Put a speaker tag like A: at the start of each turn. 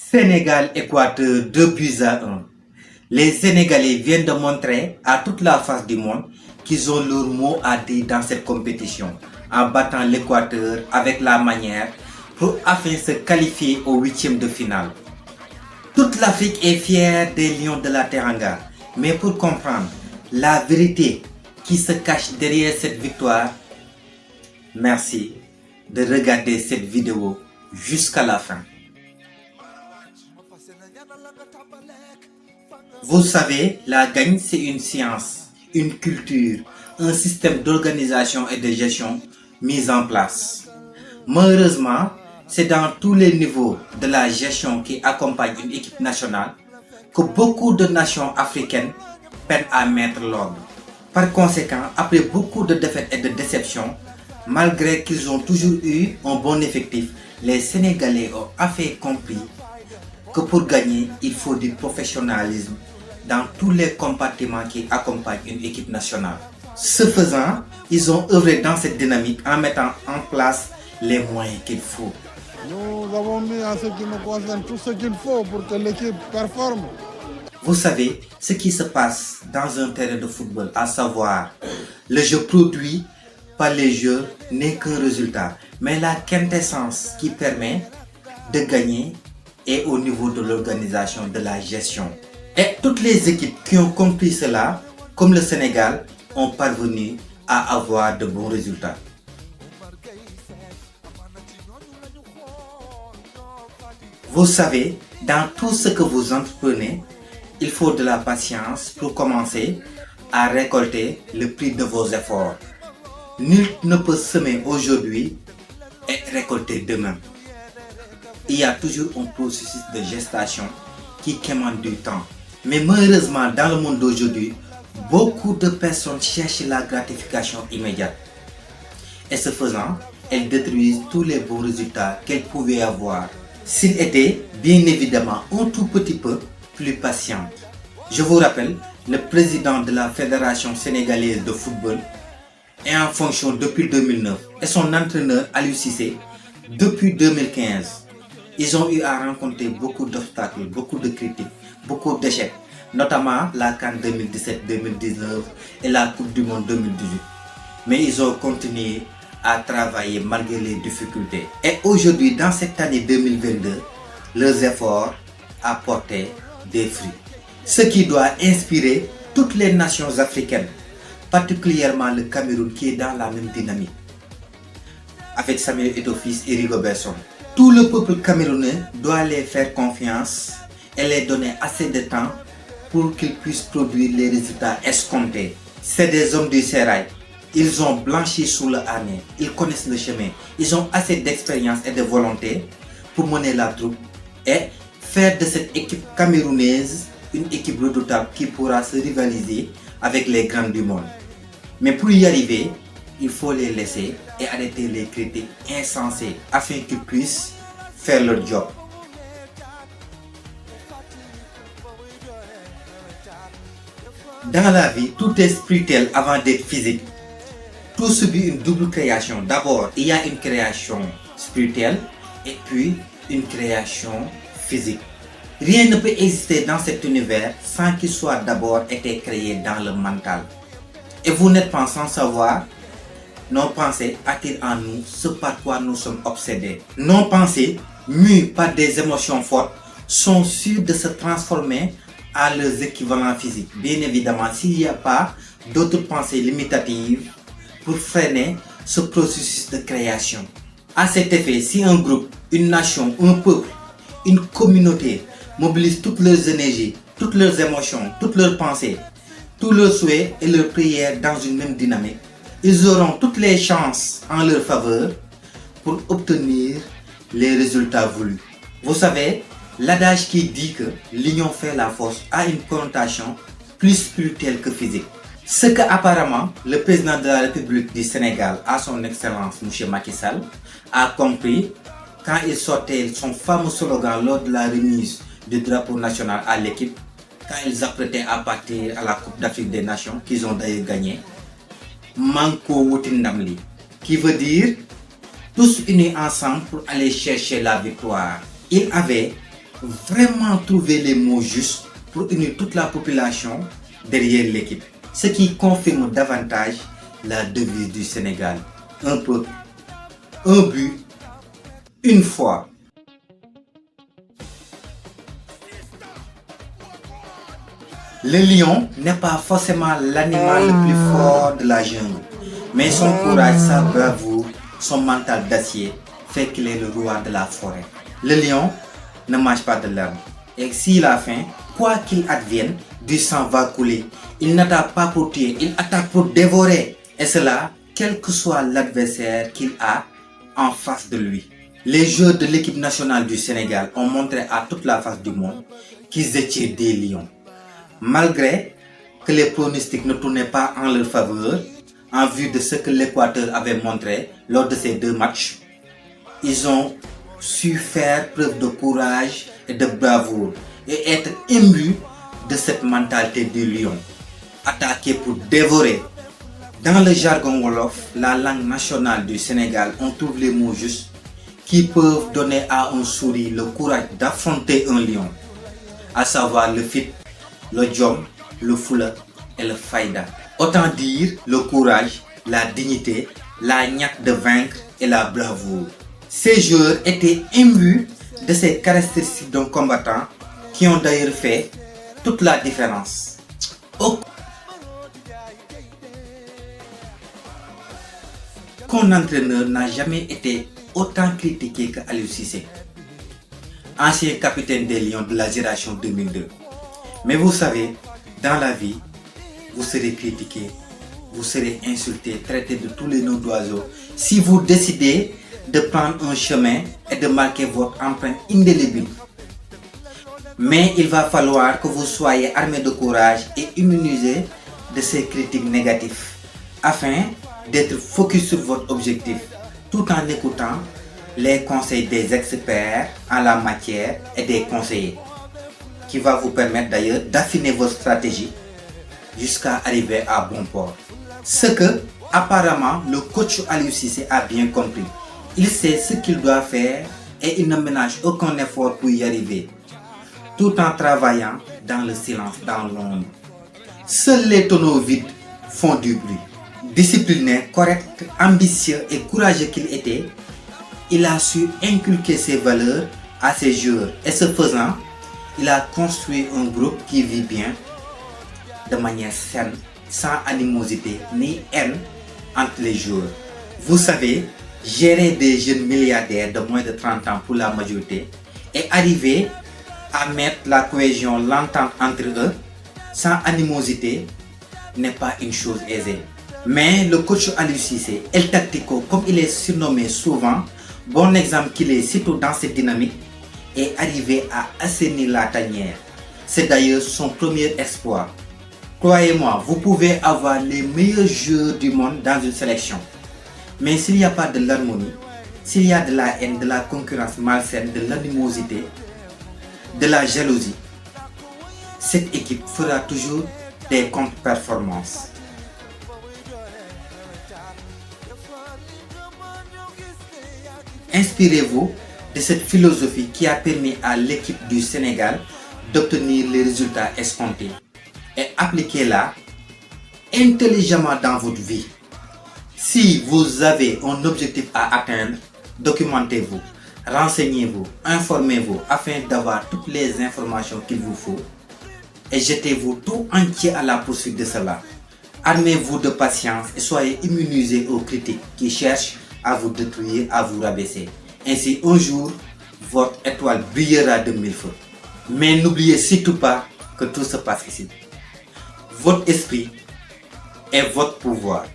A: Sénégal-Équateur 2 buts à 1. Les Sénégalais viennent de montrer à toute la face du monde qu'ils ont leur mot à dire dans cette compétition en battant l'Équateur avec la manière pour afin se qualifier au huitième de finale. Toute l'Afrique est fière des Lions de la Teranga, mais pour comprendre la vérité qui se cache derrière cette victoire, merci de regarder cette vidéo jusqu'à la fin. Vous savez, la gagne, c'est une science, une culture, un système d'organisation et de gestion mis en place. Malheureusement, c'est dans tous les niveaux de la gestion qui accompagne une équipe nationale que beaucoup de nations africaines peinent à mettre l'ordre. Par conséquent, après beaucoup de défaites et de déceptions, malgré qu'ils ont toujours eu un bon effectif, les Sénégalais ont enfin compris que pour gagner, il faut du professionnalisme dans tous les compartiments qui accompagnent une équipe nationale. Ce faisant, ils ont œuvré dans cette dynamique en mettant en place les moyens qu'il faut.
B: Nous avons mis en ce qui nous concerne tout ce qu'il faut pour que l'équipe performe.
A: Vous savez ce qui se passe dans un terrain de football, à savoir le jeu produit par les joueurs n'est qu'un résultat, mais la quintessence qui permet de gagner est au niveau de l'organisation, de la gestion. Et toutes les équipes qui ont compris cela, comme le Sénégal, ont parvenu à avoir de bons résultats. Vous savez, dans tout ce que vous entreprenez, il faut de la patience pour commencer à récolter le prix de vos efforts. Nul ne peut semer aujourd'hui et récolter demain. Il y a toujours un processus de gestation qui commande du temps. Mais malheureusement, dans le monde d'aujourd'hui, beaucoup de personnes cherchent la gratification immédiate. Et ce faisant, elles détruisent tous les bons résultats qu'elles pouvaient avoir s'ils étaient, bien évidemment, un tout petit peu plus patientes. Je vous rappelle, le président de la Fédération sénégalaise de football est en fonction depuis 2009 et son entraîneur Aliou Cissé depuis 2015. Ils ont eu à rencontrer beaucoup d'obstacles, beaucoup de critiques, beaucoup d'échecs, notamment la CAN 2017-2019 et la Coupe du Monde 2018. Mais ils ont continué à travailler malgré les difficultés. Et aujourd'hui, dans cette année 2022, leurs efforts apportent des fruits. Ce qui doit inspirer toutes les nations africaines, particulièrement le Cameroun qui est dans la même dynamique, avec Samuel Eto'o-Fils et Rigobert Song. Tout le peuple camerounais doit les faire confiance et les donner assez de temps pour qu'ils puissent produire les résultats escomptés. C'est des hommes du sérail. Ils ont blanchi sous le harnais. Ils connaissent le chemin. Ils ont assez d'expérience et de volonté pour mener la troupe et faire de cette équipe camerounaise une équipe redoutable qui pourra se rivaliser avec les grands du monde. Mais pour y arriver, il faut les laisser et arrêter les critiques insensées afin qu'ils puissent faire leur job. Dans la vie, tout est spirituel avant d'être physique. Tout subit une double création. D'abord, il y a une création spirituelle et puis une création physique. Rien ne peut exister dans cet univers sans qu'il soit d'abord été créé dans le mental. Et vous n'êtes pas sans savoir, nos pensées attirent en nous ce par quoi nous sommes obsédés. Nos pensées, mues par des émotions fortes, sont sûres de se transformer à leurs équivalents physiques. Bien évidemment, s'il n'y a pas d'autres pensées limitatives pour freiner ce processus de création. À cet effet, si un groupe, une nation, un peuple, une communauté mobilise toutes leurs énergies, toutes leurs émotions, toutes leurs pensées, tous leurs souhaits et leurs prières dans une même dynamique, ils auront toutes les chances en leur faveur pour obtenir les résultats voulus. Vous savez, l'adage qui dit que l'union fait la force a une connotation plus spirituelle que physique. Ce que apparemment le président de la République du Sénégal, à son excellence M. Macky Sall, a compris quand il sortait son fameux slogan lors de la remise du drapeau national à l'équipe, quand ils apprêtaient à partir à la Coupe d'Afrique des Nations, qu'ils ont d'ailleurs gagné, Manko Wutindamli, qui veut dire tous unis ensemble pour aller chercher la victoire. Il avait vraiment trouver les mots justes pour unir toute la population derrière l'équipe. Ce qui confirme davantage la devise du Sénégal. Un peuple, un but, une foi. Le lion n'est pas forcément l'animal le plus fort de la jungle, mais son courage, sa bravoure, son mental d'acier fait qu'il est le roi de la forêt. Le lion ne mange pas de l'herbe, et s'il a faim, quoi qu'il advienne, du sang va couler. Il n'attaque pas pour tuer, il attaque pour dévorer, et cela, quel que soit l'adversaire qu'il a en face de lui. Les joueurs de l'équipe nationale du Sénégal ont montré à toute la face du monde qu'ils étaient des lions. Malgré que les pronostics ne tournaient pas en leur faveur, en vue de ce que l'Équateur avait montré lors de ces 2 matchs, ils ont su faire preuve de courage et de bravoure et être imbus de cette mentalité du lion, attaquer pour dévorer. Dans le jargon wolof, la langue nationale du Sénégal, on trouve les mots justes qui peuvent donner à un souris le courage d'affronter un lion, à savoir le fit, le jom, le fula et le faïda. Autant dire le courage, la dignité, la niaque de vaincre et la bravoure. Ces joueurs étaient imbus de ces caractéristiques d'un combattant qui ont d'ailleurs fait toute la différence. Aucun entraîneur n'a jamais été autant critiqué que Aliou Cissé, ancien capitaine des Lions de la génération 2002. Mais vous savez, dans la vie, vous serez critiqué, vous serez insulté, traité de tous les noms d'oiseaux si vous décidez de prendre un chemin et de marquer votre empreinte indélébile. Mais il va falloir que vous soyez armé de courage et immunisé de ces critiques négatives afin d'être focus sur votre objectif tout en écoutant les conseils des experts en la matière et des conseillers qui va vous permettre d'ailleurs d'affiner votre stratégie jusqu'à arriver à bon port. Ce que apparemment le coach Aliou Cissé a bien compris. Il sait ce qu'il doit faire et il ne ménage aucun effort pour y arriver, tout en travaillant dans le silence, dans l'ombre. Seuls les tonneaux vides font du bruit. Discipliné, correct, ambitieux et courageux qu'il était, il a su inculquer ses valeurs à ses joueurs et ce faisant, il a construit un groupe qui vit bien de manière saine, sans animosité ni haine entre les joueurs. Vous savez, gérer des jeunes milliardaires de moins de 30 ans pour la majorité et arriver à mettre la cohésion, l'entente entre eux sans animosité n'est pas une chose aisée. Mais le coach Aliou Cissé, El Tactico, comme il est surnommé souvent, bon exemple qu'il est surtout dans cette dynamique, est arrivé à assainir la tanière. C'est d'ailleurs son premier espoir. Croyez-moi, vous pouvez avoir les meilleurs joueurs du monde dans une sélection. Mais s'il n'y a pas de l'harmonie, s'il y a de la haine, de la concurrence malsaine, de l'animosité, de la jalousie, cette équipe fera toujours des contre-performances. Inspirez-vous de cette philosophie qui a permis à l'équipe du Sénégal d'obtenir les résultats escomptés et appliquez-la intelligemment dans votre vie. Si vous avez un objectif à atteindre, documentez-vous, renseignez-vous, informez-vous afin d'avoir toutes les informations qu'il vous faut et jetez-vous tout entier à la poursuite de cela. Armez-vous de patience et soyez immunisés aux critiques qui cherchent à vous détruire, à vous rabaisser. Ainsi, un jour, votre étoile brillera de 1000 feux. Mais n'oubliez surtout pas que tout se passe ici. Votre esprit est votre pouvoir.